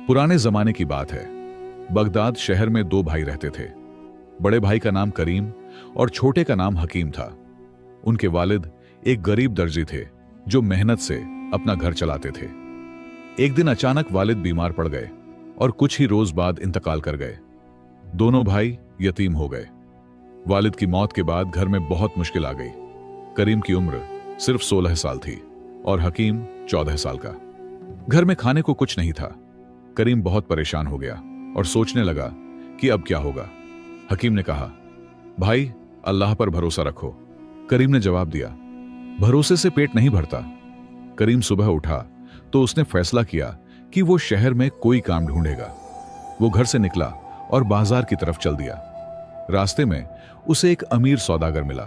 पुराने जमाने की बात है। बगदाद शहर में दो भाई रहते थे। बड़े भाई का नाम करीम और छोटे का नाम हकीम था। उनके वालिद एक गरीब दर्जी थे जो मेहनत से अपना घर चलाते थे। एक दिन अचानक वालिद बीमार पड़ गए और कुछ ही रोज बाद इंतकाल कर गए। दोनों भाई यतीम हो गए। वालिद की मौत के बाद घर में बहुत मुश्किल आ गई। करीम की उम्र सिर्फ 16 साल थी और हकीम 14 साल का। घर में खाने को कुछ नहीं था। करीम बहुत परेशान हो गया और सोचने लगा कि अब क्या होगा। हकीम ने कहा, भाई अल्लाह पर भरोसा रखो। करीम ने जवाब दिया, भरोसे से पेट नहीं भरता। करीम सुबह उठा तो उसने फैसला किया कि वो शहर में कोई काम ढूंढेगा। वो घर से निकला और बाजार की तरफ चल दिया। रास्ते में उसे एक अमीर सौदागर मिला।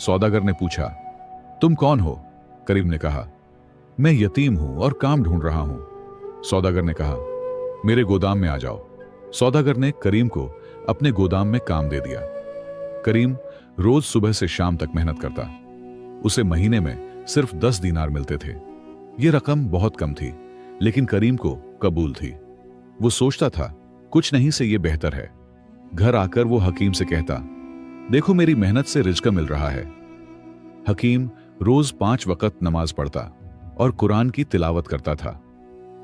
सौदागर ने पूछा, तुम कौन हो? करीम ने कहा, मैं यतीम हूं और काम ढूंढ रहा हूं। सौदागर ने कहा, मेरे गोदाम में आ जाओ। सौदागर ने करीम को अपने गोदाम में काम दे दिया। करीम रोज सुबह से शाम तक मेहनत करता। उसे महीने में सिर्फ 10 दीनार मिलते थे। यह रकम बहुत कम थी, लेकिन करीम को कबूल थी। वो सोचता था, कुछ नहीं से यह बेहतर है। घर आकर वो हकीम से कहता, देखो मेरी मेहनत से रिज़्क मिल रहा है। हकीम रोज 5 वक्त नमाज पढ़ता और कुरान की तिलावत करता था।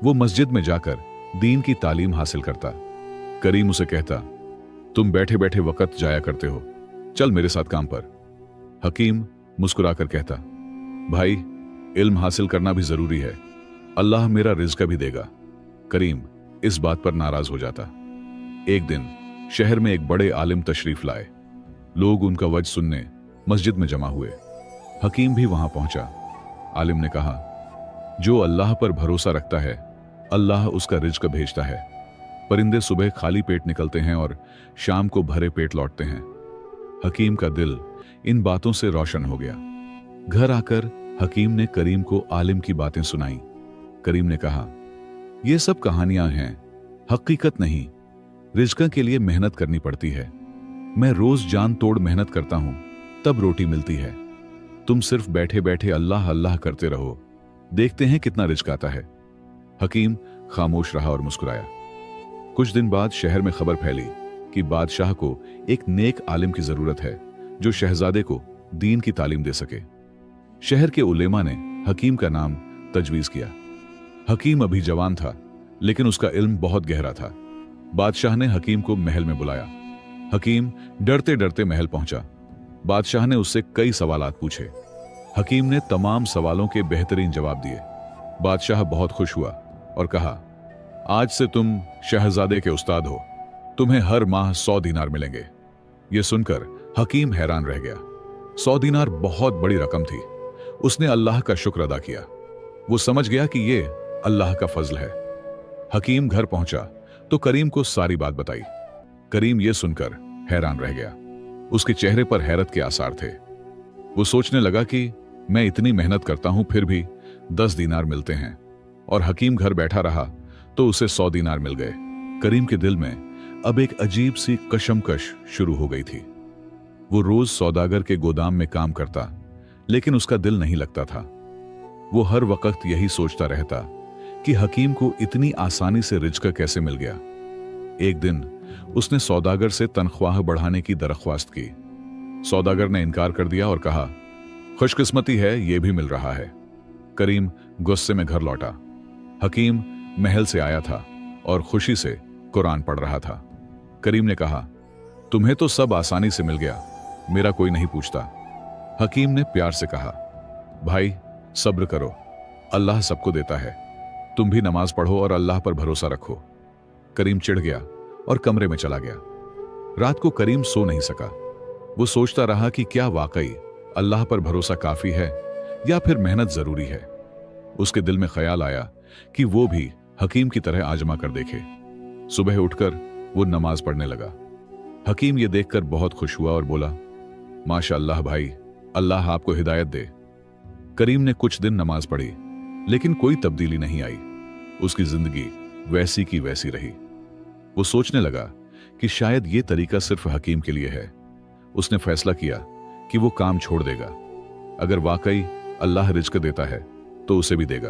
वो मस्जिद में जाकर दीन की तालीम हासिल करता। करीम उसे कहता, तुम बैठे बैठे वक्त जाया करते हो, चल मेरे साथ काम पर। हकीम मुस्कुराकर कहता, भाई इल्म हासिल करना भी जरूरी है, अल्लाह मेरा रिज़्क भी देगा। करीम इस बात पर नाराज हो जाता। एक दिन शहर में एक बड़े आलिम तशरीफ लाए। लोग उनका वज सुनने मस्जिद में जमा हुए। हकीम भी वहां पहुंचा। आलिम ने कहा, जो अल्लाह पर भरोसा रखता है अल्लाह उसका रिज़्क भेजता है। परिंदे सुबह खाली पेट निकलते हैं और शाम को भरे पेट लौटते हैं। हकीम का दिल इन बातों से रोशन हो गया। घर आकर हकीम ने करीम को आलिम की बातें सुनाई। करीम ने कहा, यह सब कहानियां हैं, हकीकत नहीं। रिज़्क के लिए मेहनत करनी पड़ती है। मैं रोज जान तोड़ मेहनत करता हूं, तब रोटी मिलती है। तुम सिर्फ बैठे बैठे अल्लाह अल्लाह करते रहो, देखते हैं कितना रिज़्क आता है। हकीम खामोश रहा और मुस्कुराया। कुछ दिन बाद शहर में खबर फैली कि बादशाह को एक नेक आलिम की जरूरत है जो शहजादे को दीन की तालीम दे सके। शहर के उलेमा ने हकीम का नाम तजवीज किया। हकीम अभी जवान था, लेकिन उसका इल्म बहुत गहरा था। बादशाह ने हकीम को महल में बुलाया। हकीम डरते डरते महल पहुंचा। बादशाह ने उससे कई सवालात पूछे। हकीम ने तमाम सवालों के बेहतरीन जवाब दिए। बादशाह बहुत खुश हुआ और कहा, आज से तुम शहजादे के उस्ताद हो, तुम्हें हर माह 100 दीनार मिलेंगे। यह सुनकर हकीम हैरान रह गया। 100 दीनार बहुत बड़ी रकम थी। उसने अल्लाह का शुक्र अदा किया। वो समझ गया कि यह अल्लाह का फजल है। हकीम घर पहुंचा तो करीम को सारी बात बताई। करीम यह सुनकर हैरान रह गया। उसके चेहरे पर हैरत के आसार थे। वो सोचने लगा कि मैं इतनी मेहनत करता हूं फिर भी 10 दीनार मिलते हैं, और हकीम घर बैठा रहा तो उसे 100 दीनार मिल गए। करीम के दिल में अब एक अजीब सी कशमकश शुरू हो गई थी। वो रोज सौदागर के गोदाम में काम करता, लेकिन उसका दिल नहीं लगता था। वो हर वक्त यही सोचता रहता कि हकीम को इतनी आसानी से रिज़्क कैसे मिल गया। एक दिन उसने सौदागर से तनख्वाह बढ़ाने की दरख्वास्त की। सौदागर ने इनकार कर दिया और कहा, खुशकिस्मती है, यह भी मिल रहा है। करीम गुस्से में घर लौटा। हकीम महल से आया था और खुशी से कुरान पढ़ रहा था। करीम ने कहा, तुम्हें तो सब आसानी से मिल गया, मेरा कोई नहीं पूछता। हकीम ने प्यार से कहा, भाई सब्र करो, अल्लाह सबको देता है। तुम भी नमाज पढ़ो और अल्लाह पर भरोसा रखो। करीम चिढ़ गया और कमरे में चला गया। रात को करीम सो नहीं सका। वो सोचता रहा कि क्या वाकई अल्लाह पर भरोसा काफी है या फिर मेहनत जरूरी है। उसके दिल में ख्याल आया कि वो भी हकीम की तरह आजमा कर देखे। सुबह उठकर वो नमाज पढ़ने लगा। हकीम ये देखकर बहुत खुश हुआ और बोला, माशाअल्लाह भाई, अल्लाह आपको हिदायत दे। करीम ने कुछ दिन नमाज पढ़ी, लेकिन कोई तब्दीली नहीं आई। उसकी जिंदगी वैसी की वैसी रही। वो सोचने लगा कि शायद ये तरीका सिर्फ हकीम के लिए है। उसने फैसला किया कि वो काम छोड़ देगा। अगर वाकई अल्लाह रिज़्क देता है तो उसे भी देगा।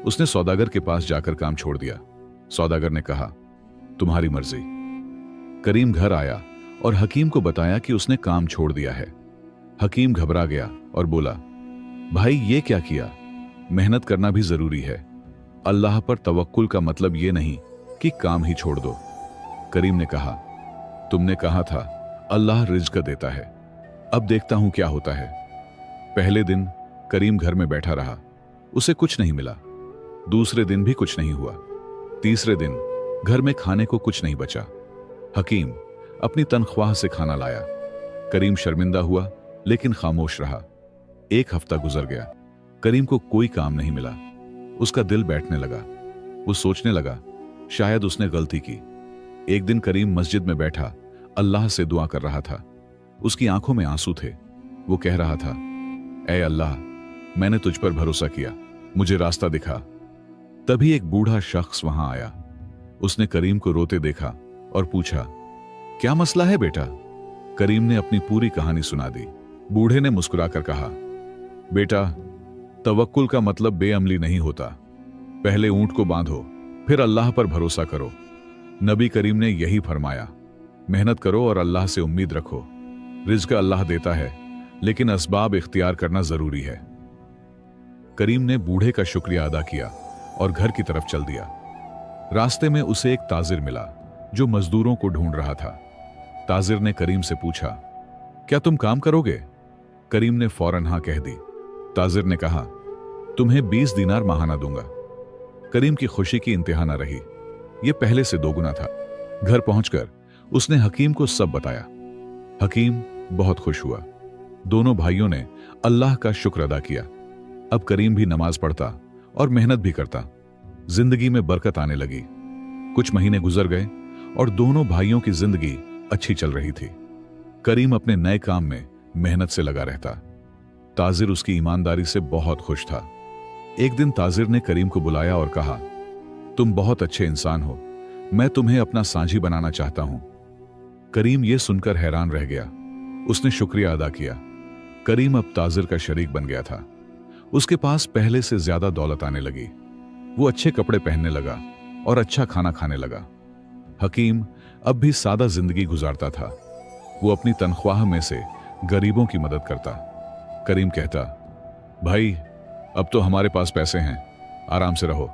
उसने सौदागर के पास जाकर काम छोड़ दिया। सौदागर ने कहा, तुम्हारी मर्जी। करीम घर आया और हकीम को बताया कि उसने काम छोड़ दिया है। हकीम घबरा गया और बोला, भाई ये क्या किया? मेहनत करना भी जरूरी है। अल्लाह पर तवक्कुल का मतलब ये नहीं कि काम ही छोड़ दो। करीम ने कहा, तुमने कहा था अल्लाह रिज्क देता है, अब देखता हूं क्या होता है। पहले दिन करीम घर में बैठा रहा, उसे कुछ नहीं मिला। दूसरे दिन भी कुछ नहीं हुआ। तीसरे दिन घर में खाने को कुछ नहीं बचा। हकीम अपनी तनख्वाह से खाना लाया। करीम शर्मिंदा हुआ लेकिन खामोश रहा। एक हफ्ता गुजर गया, करीम को कोई काम नहीं मिला। उसका दिल बैठने लगा। वो सोचने लगा, शायद उसने गलती की। एक दिन करीम मस्जिद में बैठा अल्लाह से दुआ कर रहा था। उसकी आंखों में आंसू थे। वो कह रहा था, ऐ अल्लाह, मैंने तुझ पर भरोसा किया, मुझे रास्ता दिखा। तभी एक बूढ़ा शख्स वहां आया। उसने करीम को रोते देखा और पूछा, क्या मसला है बेटा? करीम ने अपनी पूरी कहानी सुना दी। बूढ़े ने मुस्कुराकर कहा, बेटा, तवक्कुल का मतलब बेअमली नहीं होता। पहले ऊंट को बांधो, फिर अल्लाह पर भरोसा करो। नबी करीम ने यही फरमाया, मेहनत करो और अल्लाह से उम्मीद रखो। रिज़्क अल्लाह देता है, लेकिन असबाब इख्तियार करना जरूरी है। करीम ने बूढ़े का शुक्रिया अदा किया और घर की तरफ चल दिया। रास्ते में उसे एक ताजिर मिला जो मजदूरों को ढूंढ रहा था। ताजिर ने करीम से पूछा, क्या तुम काम करोगे? करीम ने फौरन हां कह दी। ताजिर ने कहा, तुम्हें 20 दीनार माहाना दूंगा। करीम की खुशी की इंतहा न रही। यह पहले से दोगुना था। घर पहुंचकर उसने हकीम को सब बताया। हकीम बहुत खुश हुआ। दोनों भाइयों ने अल्लाह का शुक्र अदा किया। अब करीम भी नमाज पढ़ता और मेहनत भी करता। जिंदगी में बरकत आने लगी। कुछ महीने गुजर गए और दोनों भाइयों की जिंदगी अच्छी चल रही थी। करीम अपने नए काम में मेहनत से लगा रहता। ताजिर उसकी ईमानदारी से बहुत खुश था। एक दिन ताजिर ने करीम को बुलाया और कहा, तुम बहुत अच्छे इंसान हो, मैं तुम्हें अपना साझी बनाना चाहता हूं। करीम यह सुनकर हैरान रह गया। उसने शुक्रिया अदा किया। करीम अब ताजिर का शरीक बन गया था। उसके पास पहले से ज्यादा दौलत आने लगी। वो अच्छे कपड़े पहनने लगा और अच्छा खाना खाने लगा। हकीम अब भी सादा जिंदगी गुजारता था। वो अपनी तनख्वाह में से गरीबों की मदद करता। करीम कहता, भाई, अब तो हमारे पास पैसे हैं, आराम से रहो।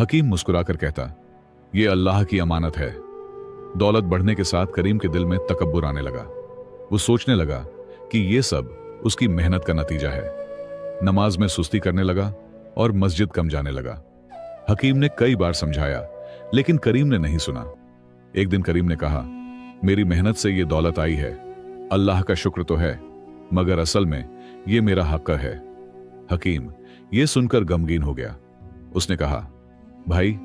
हकीम मुस्कुराकर कहता, यह अल्लाह की अमानत है। दौलत बढ़ने के साथ करीम के दिल में तकब्बुर आने लगा। वो सोचने लगा कि यह सब उसकी मेहनत का नतीजा है। नमाज में सुस्ती करने लगा और मस्जिद कम जाने लगा। हकीम ने कई बार समझाया, लेकिन करीम ने नहीं सुना। एक दिन करीम ने कहा, मेरी मेहनत से यह दौलत आई है, अल्लाह का शुक्र तो है, मगर असल में यह मेरा हक है। हकीम यह सुनकर गमगीन हो गया। उसने कहा, भाई,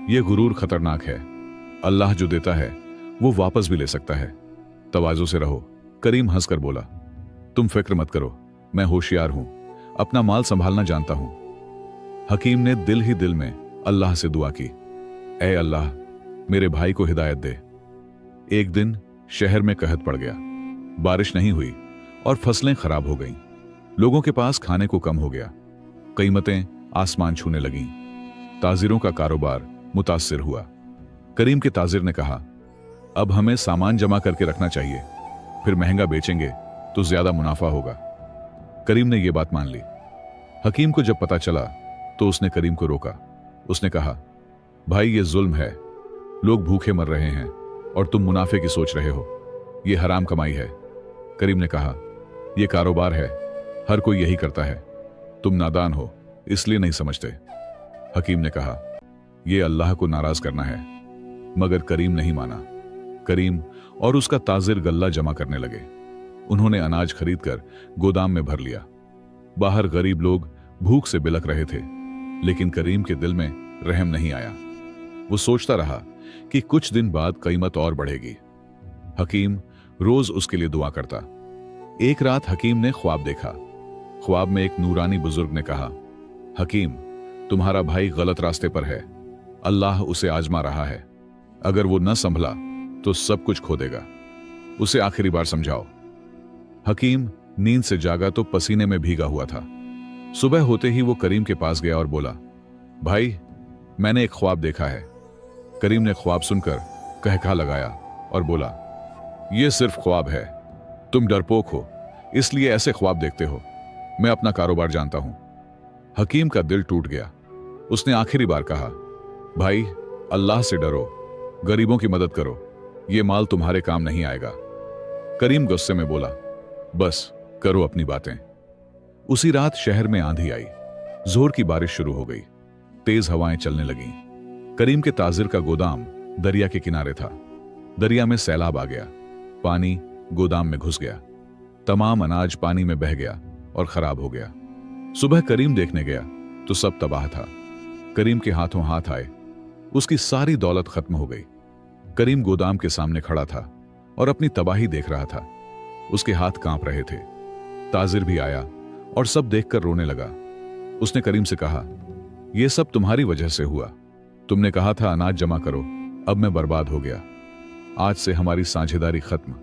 यह गुरूर खतरनाक है। अल्लाह जो देता है वो वापस भी ले सकता है। तवाज़ु से रहो। करीम हंसकर बोला, तुम फिक्र मत करो, मैं होशियार हूं, अपना माल संभालना जानता हूं। हकीम ने दिल ही दिल में अल्लाह से दुआ की, ऐ अल्लाह, मेरे भाई को हिदायत दे। एक दिन शहर में कहत पड़ गया। बारिश नहीं हुई और फसलें खराब हो गईं। लोगों के पास खाने को कम हो गया। कीमतें आसमान छूने लगीं। ताजिरों का कारोबार मुतासिर हुआ। करीम के ताजिर ने कहा, अब हमें सामान जमा करके रखना चाहिए, फिर महंगा बेचेंगे तो ज्यादा मुनाफा होगा। करीम ने यह बात मान ली। हकीम को जब पता चला तो उसने करीम को रोका। उसने कहा, भाई, ये जुल्म है। लोग भूखे मर रहे हैं और तुम मुनाफे की सोच रहे हो। यह हराम कमाई है। करीम ने कहा, यह कारोबार है, हर कोई यही करता है। तुम नादान हो, इसलिए नहीं समझते। हकीम ने कहा, यह अल्लाह को नाराज करना है। मगर करीम नहीं माना। करीम और उसका ताजिर गल्ला जमा करने लगे। उन्होंने अनाज खरीदकर गोदाम में भर लिया। बाहर गरीब लोग भूख से बिलख रहे थे, लेकिन करीम के दिल में रहम नहीं आया। वो सोचता रहा कि कुछ दिन बाद कीमत और बढ़ेगी। हकीम रोज उसके लिए दुआ करता। एक रात हकीम ने ख्वाब देखा। ख्वाब में एक नूरानी बुजुर्ग ने कहा, हकीम, तुम्हारा भाई गलत रास्ते पर है। अल्लाह उसे आजमा रहा है। अगर वो न संभला तो सब कुछ खो देगा। उसे आखिरी बार समझाओ। हकीम नींद से जागा तो पसीने में भीगा हुआ था। सुबह होते ही वो करीम के पास गया और बोला, भाई, मैंने एक ख्वाब देखा है। करीम ने ख्वाब सुनकर कहका लगाया और बोला, यह सिर्फ ख्वाब है, तुम डरपोक हो इसलिए ऐसे ख्वाब देखते हो, मैं अपना कारोबार जानता हूं। हकीम का दिल टूट गया। उसने आखिरी बार कहा, भाई अल्लाह से डरो, गरीबों की मदद करो, यह माल तुम्हारे काम नहीं आएगा। करीम गुस्से में बोला, बस करो अपनी बातें। उसी रात शहर में आंधी आई, जोर की बारिश शुरू हो गई, तेज हवाएं चलने लगीं। करीम के ताजिर का गोदाम दरिया के किनारे था। दरिया में सैलाब आ गया, पानी गोदाम में घुस गया, तमाम अनाज पानी में बह गया और खराब हो गया। सुबह करीम देखने गया तो सब तबाह था। करीम के हाथों हाथ आए, उसकी सारी दौलत खत्म हो गई। करीम गोदाम के सामने खड़ा था और अपनी तबाही देख रहा था। उसके हाथ कांप रहे थे। ताजिर भी आया और सब देखकर रोने लगा। उसने करीम से कहा, यह सब तुम्हारी वजह से हुआ, तुमने कहा था अनाज जमा करो, अब मैं बर्बाद हो गया, आज से हमारी साझेदारी खत्म।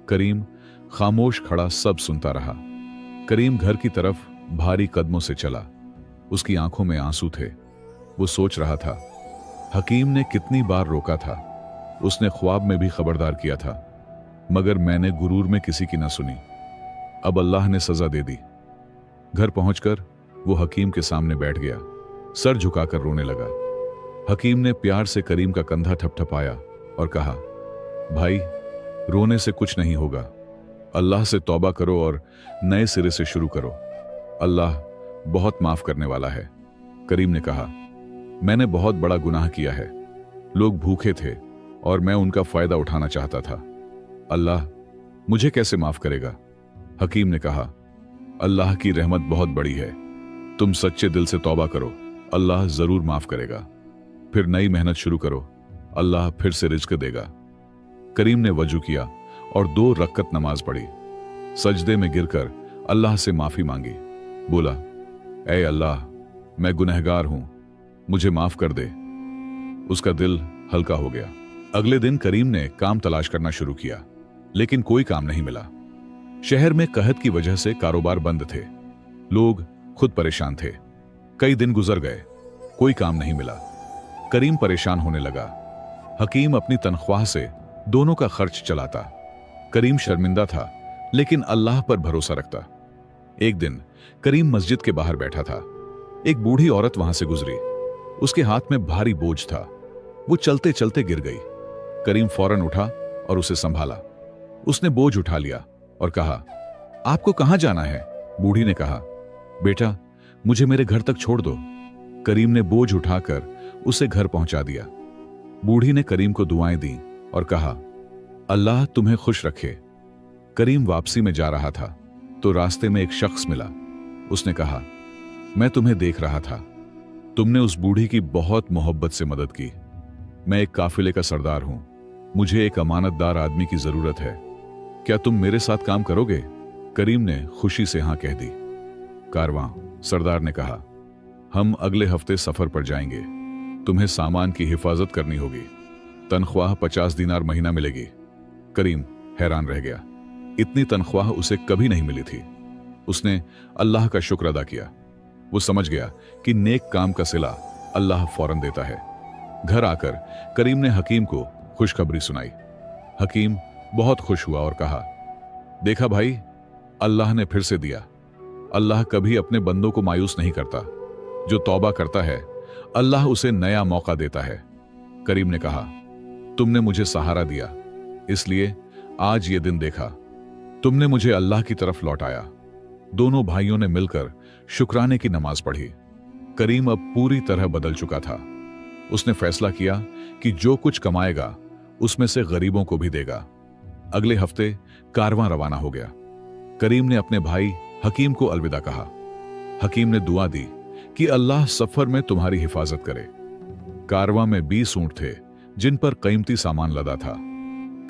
करीम खामोश खड़ा सब सुनता रहा। करीम घर की तरफ भारी कदमों से चला। उसकी आंखों में आंसू थे। वो सोच रहा था, हकीम ने कितनी बार रोका था, उसने ख्वाब में भी खबरदार किया था, मगर मैंने गुरूर में किसी की न सुनी। अब अल्लाह ने सजा दे दी। घर पहुंचकर वो हकीम के सामने बैठ गया, सर झुकाकर रोने लगा। हकीम ने प्यार से करीम का कंधा थपथपाया और कहा, भाई रोने से कुछ नहीं होगा, अल्लाह से तौबा करो और नए सिरे से शुरू करो, अल्लाह बहुत माफ करने वाला है। करीम ने कहा, मैंने बहुत बड़ा गुनाह किया है, लोग भूखे थे और मैं उनका फायदा उठाना चाहता था, अल्लाह मुझे कैसे माफ करेगा। हकीम ने कहा, अल्लाह की रहमत बहुत बड़ी है, तुम सच्चे दिल से तौबा करो, अल्लाह जरूर माफ करेगा, फिर नई मेहनत शुरू करो, अल्लाह फिर से रिज्क देगा। करीम ने वजू किया और 2 रकअत नमाज पढ़ी। सजदे में गिरकर अल्लाह से माफी मांगी। बोला, ऐ अल्लाह, मैं गुनहगार हूं, मुझे माफ कर दे। उसका दिल हल्का हो गया। अगले दिन करीम ने काम तलाश करना शुरू किया, लेकिन कोई काम नहीं मिला। शहर में कहत की वजह से कारोबार बंद थे। लोग खुद परेशान थे। कई दिन गुजर गए, कोई काम नहीं मिला। करीम परेशान होने लगा। हकीम अपनी तनख्वाह से दोनों का खर्च चलाता। करीम शर्मिंदा था, लेकिन अल्लाह पर भरोसा रखता। एक दिन करीम मस्जिद के बाहर बैठा था। एक बूढ़ी औरत वहां से गुजरी। उसके हाथ में भारी बोझ था। वो चलते चलते गिर गई। करीम फौरन उठा और उसे संभाला। उसने बोझ उठा लिया और कहा, आपको कहां जाना है? बूढ़ी ने कहा, बेटा मुझे मेरे घर तक छोड़ दो। करीम ने बोझ उठाकर उसे घर पहुंचा दिया। बूढ़ी ने करीम को दुआएं दी और कहा, अल्लाह तुम्हें खुश रखे। करीम वापसी में जा रहा था तो रास्ते में एक शख्स मिला। उसने कहा, मैं तुम्हें देख रहा था, तुमने उस बूढ़ी की बहुत मोहब्बत से मदद की। मैं एक काफिले का सरदार हूं, मुझे एक अमानतदार आदमी की जरूरत है, क्या तुम मेरे साथ काम करोगे? करीम ने खुशी से हां कह दी। कारवां, सरदार ने कहा, हम अगले हफ्ते सफर पर जाएंगे, तुम्हें सामान की हिफाजत करनी होगी, तनख्वाह 50 दीनार महीना मिलेगी। करीम हैरान रह गया, इतनी तनख्वाह उसे कभी नहीं मिली थी। उसने अल्लाह का शुक्र अदा किया। वो समझ गया कि नेक काम का सिला अल्लाह फौरन देता है। घर आकर करीम ने हकीम को खुशखबरी सुनाई। हकीम बहुत खुश हुआ और कहा, देखा भाई, अल्लाह ने फिर से दिया। अल्लाह कभी अपने बंदों को मायूस नहीं करता। जो तौबा करता है अल्लाह उसे नया मौका देता है। करीम ने कहा, तुमने मुझे सहारा दिया, इसलिए आज ये दिन देखा। तुमने मुझे अल्लाह की तरफ लौटाया। दोनों भाइयों ने मिलकर शुक्राने की नमाज पढ़ी। करीम अब पूरी तरह बदल चुका था। उसने फैसला किया कि जो कुछ कमाएगा उसमें से गरीबों को भी देगा। अगले हफ्ते कारवां रवाना हो गया। करीम ने अपने भाई हकीम को अलविदा कहा। हकीम ने दुआ दी कि अल्लाह सफर में तुम्हारी हिफाजत करे। कारवां में 20 ऊंट थे जिन पर कीमती सामान लदा था।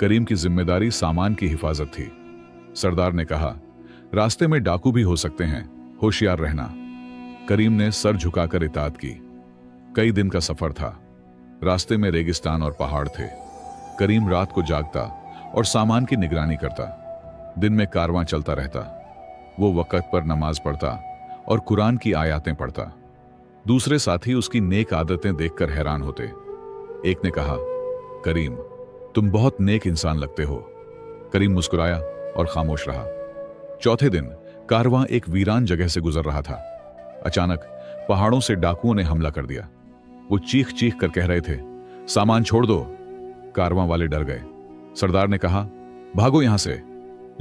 करीम की जिम्मेदारी सामान की हिफाजत थी। सरदार ने कहा, रास्ते में डाकू भी हो सकते हैं, होशियार रहना। करीम ने सर झुकाकर इताअत की। कई दिन का सफर था। रास्ते में रेगिस्तान और पहाड़ थे। करीम रात को जागता और सामान की निगरानी करता। दिन में कारवां चलता रहता। वो वक़्त पर नमाज पढ़ता और कुरान की आयातें पढ़ता। दूसरे साथी उसकी नेक आदतें देखकर हैरान होते। एक ने कहा, करीम, तुम बहुत नेक इंसान लगते हो। करीम मुस्कुराया और खामोश रहा। चौथे दिन कारवां एक वीरान जगह से गुजर रहा था। अचानक पहाड़ों से डाकुओं ने हमला कर दिया। वो चीख चीख कर कह रहे थे, सामान छोड़ दो। कारवां वाले डर गए। सरदार ने कहा, भागो यहां से।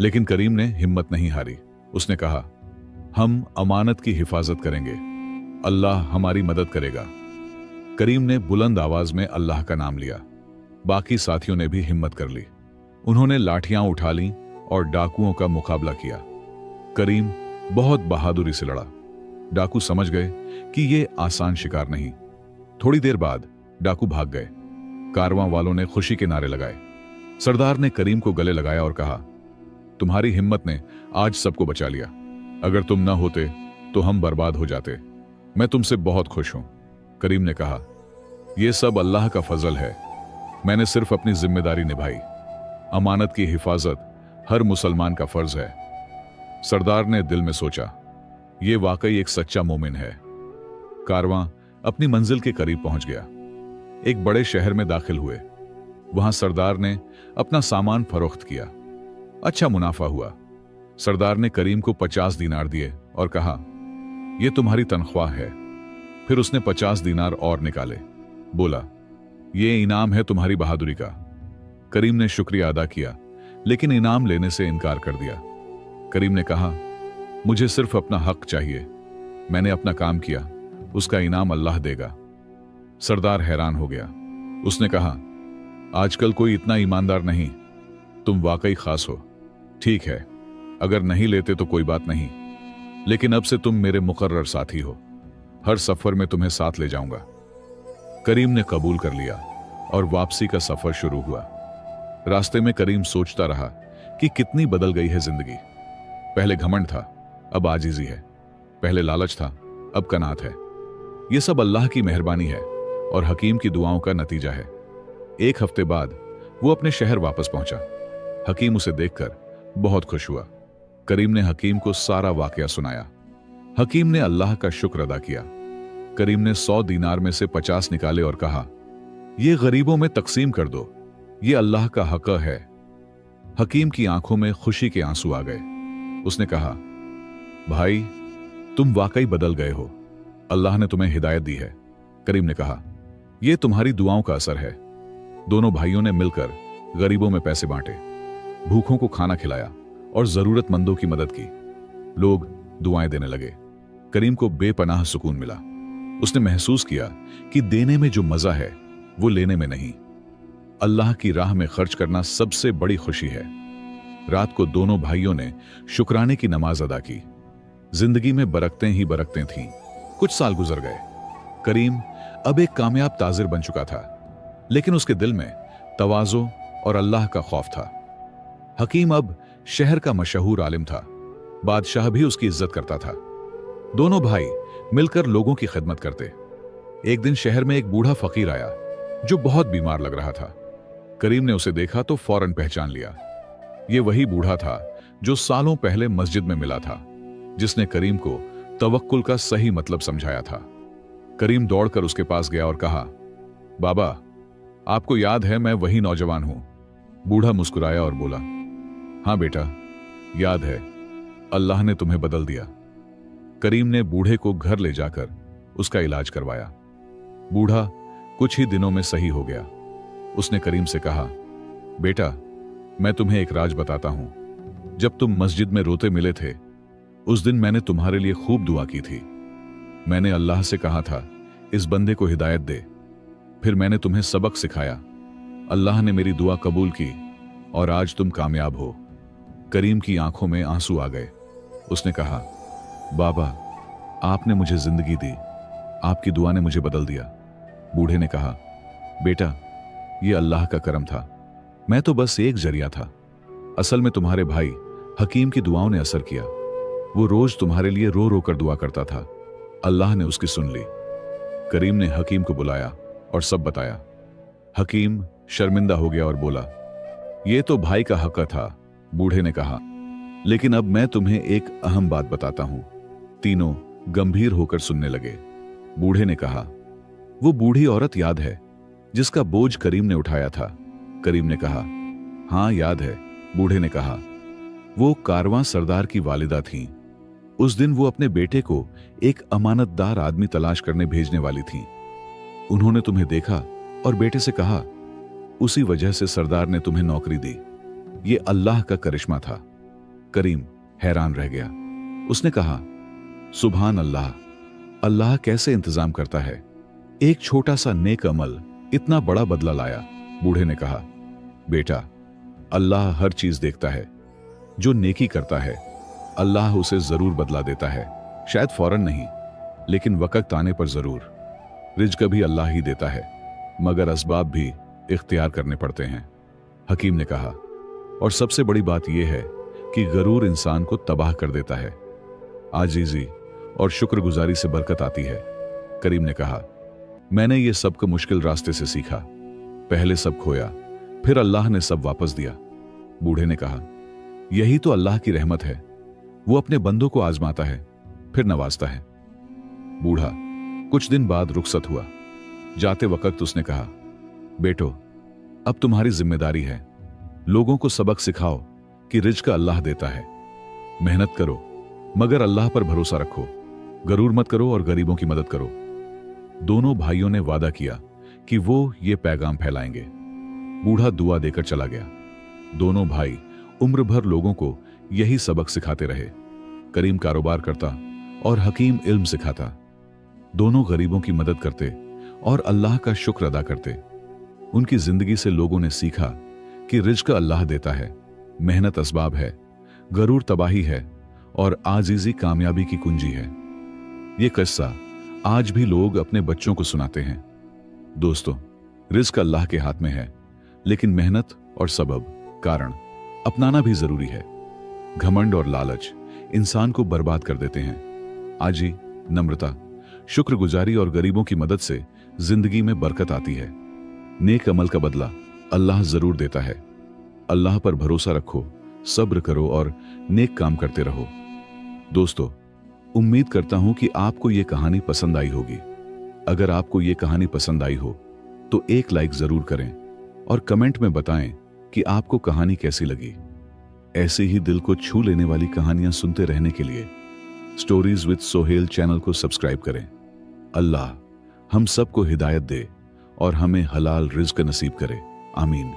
लेकिन करीम ने हिम्मत नहीं हारी। उसने कहा, हम अमानत की हिफाजत करेंगे, अल्लाह हमारी मदद करेगा। करीम ने बुलंद आवाज में अल्लाह का नाम लिया। बाकी साथियों ने भी हिम्मत कर ली। उन्होंने लाठियां उठा लीं और डाकुओं का मुकाबला किया। करीम बहुत बहादुरी से लड़ा। डाकू समझ गए कि यह आसान शिकार नहीं। थोड़ी देर बाद डाकू भाग गए। कारवां वालों ने खुशी के नारे लगाए। सरदार ने करीम को गले लगाया और कहा, तुम्हारी हिम्मत ने आज सबको बचा लिया। अगर तुम न होते तो हम बर्बाद हो जाते। मैं तुमसे बहुत खुश हूं। करीम ने कहा, यह सब अल्लाह का फजल है। मैंने सिर्फ अपनी जिम्मेदारी निभाई। अमानत की हिफाजत हर मुसलमान का फर्ज है। सरदार ने दिल में सोचा, यह वाकई एक सच्चा मोमिन है। कारवां अपनी मंजिल के करीब पहुंच गया। एक बड़े शहर में दाखिल हुए। वहां सरदार ने अपना सामान फरोख्त किया। अच्छा मुनाफा हुआ। सरदार ने करीम को 50 दीनार दिए और कहा, यह तुम्हारी तनख्वाह है। फिर उसने 50 दीनार और निकाले। बोला, यह इनाम है तुम्हारी बहादुरी का। करीम ने शुक्रिया अदा किया, लेकिन इनाम लेने से इनकार कर दिया। करीम ने कहा, मुझे सिर्फ अपना हक चाहिए। मैंने अपना काम किया, उसका इनाम अल्लाह देगा। सरदार हैरान हो गया। उसने कहा, आजकल कोई इतना ईमानदार नहीं। तुम वाकई खास हो। ठीक है, अगर नहीं लेते तो कोई बात नहीं, लेकिन अब से तुम मेरे मुकर्रर साथी हो। हर सफर में तुम्हें साथ ले जाऊंगा। करीम ने कबूल कर लिया और वापसी का सफर शुरू हुआ। रास्ते में करीम सोचता रहा कि कितनी बदल गई है जिंदगी। पहले घमंड था, अब आजिजी है। पहले लालच था, अब कनात है। यह सब अल्लाह की मेहरबानी है और हकीम की दुआओं का नतीजा है। एक हफ्ते बाद वो अपने शहर वापस पहुंचा। हकीम उसे देखकर बहुत खुश हुआ। करीम ने हकीम को सारा वाकया सुनाया। हकीम ने अल्लाह का शुक्र अदा किया। करीम ने 100 दीनार में से 50 निकाले और कहा, यह गरीबों में तकसीम कर दो, यह अल्लाह का हक है। हकीम की आंखों में खुशी के आंसू आ गए। उसने कहा, भाई, तुम वाकई बदल गए हो। अल्लाह ने तुम्हें हिदायत दी है। करीम ने कहा, यह तुम्हारी दुआओं का असर है। दोनों भाइयों ने मिलकर गरीबों में पैसे बांटे, भूखों को खाना खिलाया और जरूरतमंदों की मदद की। लोग दुआएं देने लगे। करीम को बेपनाह सुकून मिला। उसने महसूस किया कि देने में जो मजा है वो लेने में नहीं। अल्लाह की राह में खर्च करना सबसे बड़ी खुशी है। रात को दोनों भाइयों ने शुक्राने की नमाज अदा की। जिंदगी में बरकतें ही बरकतें थीं। कुछ साल गुजर गए। करीम अब एक कामयाब ताजिर बन चुका था, लेकिन उसके दिल में तवाज़ो और अल्लाह का खौफ था। हकीम अब शहर का मशहूर आलिम था। बादशाह भी उसकी इज्जत करता था। दोनों भाई मिलकर लोगों की खिदमत करते। एक दिन शहर में एक बूढ़ा फकीर आया जो बहुत बीमार लग रहा था। करीम ने उसे देखा तो फौरन पहचान लिया। यह वही बूढ़ा था जो सालों पहले मस्जिद में मिला था, जिसने करीम को तवक्कुल का सही मतलब समझाया था। करीम दौड़कर उसके पास गया और कहा, बाबा, आपको याद है मैं वही नौजवान हूं। बूढ़ा मुस्कुराया और बोला, हां बेटा, याद है। अल्लाह ने तुम्हें बदल दिया। करीम ने बूढ़े को घर ले जाकर उसका इलाज करवाया। बूढ़ा कुछ ही दिनों में सही हो गया। उसने करीम से कहा, बेटा, मैं तुम्हें एक राज बताता हूं। जब तुम मस्जिद में रोते मिले थे, उस दिन मैंने तुम्हारे लिए खूब दुआ की थी। मैंने अल्लाह से कहा था, इस बंदे को हिदायत दे। फिर मैंने तुम्हें सबक सिखाया। अल्लाह ने मेरी दुआ कबूल की और आज तुम कामयाब हो। करीम की आंखों में आंसू आ गए। उसने कहा, बाबा, आपने मुझे जिंदगी दी। आपकी दुआ ने मुझे बदल दिया। बूढ़े ने कहा, बेटा, यह अल्लाह का करम था। मैं तो बस एक जरिया था। असल में तुम्हारे भाई हकीम की दुआओं ने असर किया। वो रोज तुम्हारे लिए रो रो कर दुआ करता था। अल्लाह ने उसकी सुन ली। करीम ने हकीम को बुलाया और सब बताया। हकीम शर्मिंदा हो गया और बोला, यह तो भाई का हक था। बूढ़े ने कहा, लेकिन अब मैं तुम्हें एक अहम बात बताता हूं। तीनों गंभीर होकर सुनने लगे। बूढ़े ने कहा, वो बूढ़ी औरत याद है जिसका बोझ करीम ने उठाया था। करीम ने कहा, हाँ याद है। बूढ़े ने कहा, वो कारवां सरदार की वालिदा थीं। उस दिन वो अपने बेटे को एक अमानतदार आदमी तलाश करने भेजने वाली थीं। उन्होंने तुम्हें देखा और बेटे से कहा, उसी वजह से सरदार ने तुम्हें नौकरी दी। ये अल्लाह का करिश्मा था। करीम हैरान रह गया। उसने कहा, सुभान अल्लाह, अल्लाह कैसे इंतजाम करता है। एक छोटा सा नेक अमल इतना बड़ा बदला लाया। बूढ़े ने कहा, बेटा, अल्लाह हर चीज देखता है। जो नेकी करता है अल्लाह उसे जरूर बदला देता है। शायद फौरन नहीं, लेकिन वक्त आने पर जरूर। रिज्क भी अल्लाह ही देता है, मगर असबाब भी इख्तियार करने पड़ते हैं। हकीम ने कहा, और सबसे बड़ी बात यह है कि गरूर इंसान को तबाह कर देता है। आजीजी और शुक्रगुजारी से बरकत आती है। करीम ने कहा, मैंने ये सबको मुश्किल रास्ते से सीखा। पहले सब खोया, फिर अल्लाह ने सब वापस दिया। बूढ़े ने कहा, यही तो अल्लाह की रहमत है। वो अपने बंदों को आजमाता है, फिर नवाजता है। बूढ़ा कुछ दिन बाद रुखसत हुआ। जाते वक्त उसने कहा, बेटो, अब तुम्हारी जिम्मेदारी है। लोगों को सबक सिखाओ कि रिज्क अल्लाह देता है। मेहनत करो, मगर अल्लाह पर भरोसा रखो। गरूर मत करो और गरीबों की मदद करो। दोनों भाइयों ने वादा किया कि वो ये पैगाम फैलाएंगे। बूढ़ा दुआ देकर चला गया। दोनों भाई उम्र भर लोगों को यही सबक सिखाते रहे। करीम कारोबार करता और हकीम इल्म सिखाता। दोनों गरीबों की मदद करते और अल्लाह का शुक्र अदा करते। उनकी जिंदगी से लोगों ने सीखा कि रिज्क अल्लाह देता है, मेहनत असबाब है, गरूर तबाही है और आजीजी कामयाबी की कुंजी है। ये किस्सा आज भी लोग अपने बच्चों को सुनाते हैं। दोस्तों, रिज्क अल्लाह के हाथ में है, लेकिन मेहनत और सबब कारण अपनाना भी जरूरी है। घमंड और लालच इंसान को बर्बाद कर देते हैं। आजी, नम्रता, शुक्रगुजारी और गरीबों की मदद से जिंदगी में बरकत आती है। नेक अमल का बदला अल्लाह जरूर देता है। अल्लाह पर भरोसा रखो, सब्र करो और नेक काम करते रहो। दोस्तों, उम्मीद करता हूं कि आपको यह कहानी पसंद आई होगी। अगर आपको यह कहानी पसंद आई हो तो एक लाइक जरूर करें और कमेंट में बताएं कि आपको कहानी कैसी लगी। ऐसे ही दिल को छू लेने वाली कहानियां सुनते रहने के लिए स्टोरीज विद सोहेल चैनल को सब्सक्राइब करें। अल्लाह हम सबको हिदायत दे और हमें हलाल रिज्क नसीब करे। आमीन।